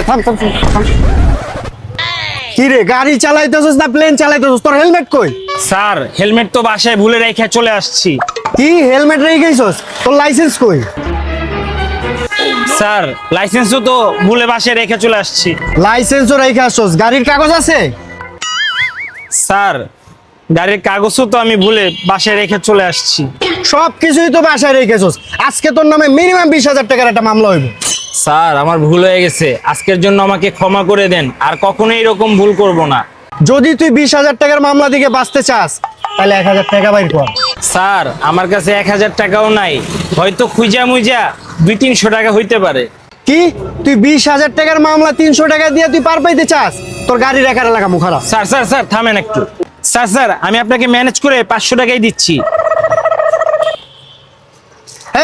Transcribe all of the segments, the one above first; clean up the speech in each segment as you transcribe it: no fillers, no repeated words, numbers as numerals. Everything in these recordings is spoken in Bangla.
থাম থাম থাম, থাম। কি রে গাড়ি চালাইতেছস না প্লেন চালাইতেছস? তোর হেলমেট কই? স্যার হেলমেট তো বাসায় ভুলে রেখে চলে আসছি। কি হেলমেট রেখে গেছস? তোর লাইসেন্স কই? স্যার লাইসেন্সও তো ভুলে বাসায় রেখে চলে আসছি। লাইসেন্সও রেখে আসছস, গাড়ির কাগজ আছে? স্যার গাড়ির কাগজও তো আমি ভুলে বাসায় রেখে চলে আসছি। সব কিছুই তো বাসায় রেখেছস। আজকে তোর নামে মিনিমাম 20,000 টাকার একটা মামলা হইব। স্যার আমার ভুল হয়ে গেছে, আজকের জন্য আমাকে ক্ষমা করে দেন, আর কখনো এরকম ভুল করব না। যদি তুই 20,000 টাকার মামলা দিকে বাঁচতে চাস তাহলে 1,000 টাকা বাইর কর। স্যার আমার কাছে 1,000 টাকাও নাই, হয়তো খুঁজা মুইজা 200-300 টাকা হইতে পারে। কি তুই 20,000 টাকার মামলা 300 টাকা দিয়ে তুই পার পাইতে চাস? তোর গাড়ি রাখার এলাকা মুখারা। স্যার স্যার স্যার থামেন একটু। স্যার আমি আপনাকে ম্যানেজ করে 500 টাকাই দিচ্ছি।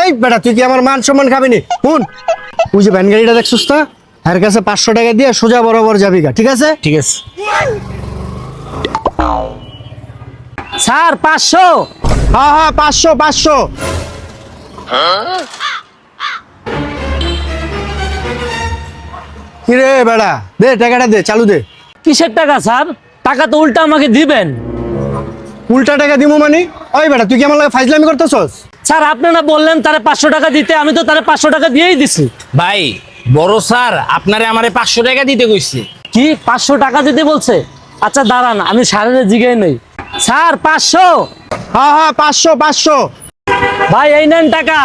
এই বেটা তুই কি আমার মান সম্মান খাবি নি? শুন, ওই যে ভ্যান গাড়িটা দেখছিস না, এর কাছে 500 টাকা দিয়ে সোজা বরাবর যাবি গা, ঠিক আছে? ঠিক আছে স্যার 500। হ্যাঁ হ্যাঁ 500 500। কি রে বেটা, দে টাকাটা দে, চালু দে। কিসের টাকা স্যার? টাকা তো উল্টা আমাকে দিবেন। উল্টা টাকা দিমু মানে? ওই বেটা তুই কি আমার লাগে ফাইজলামি করতেছস? স্যার আপনি না বললেন তারে 500 টাকা দিতে, আমি তো তারে 500 টাকা দিয়েই দিছি। ভাই, বড় স্যার আপনারে আমারে 500 টাকা দিতে কইছে। কি 500 টাকা দিতে বলছে? আচ্ছা দাঁড়ান আমি স্যারের জিগাই নই। স্যার 500। হ্যাঁ হ্যাঁ 500 500। ভাই এই নেন টাকা।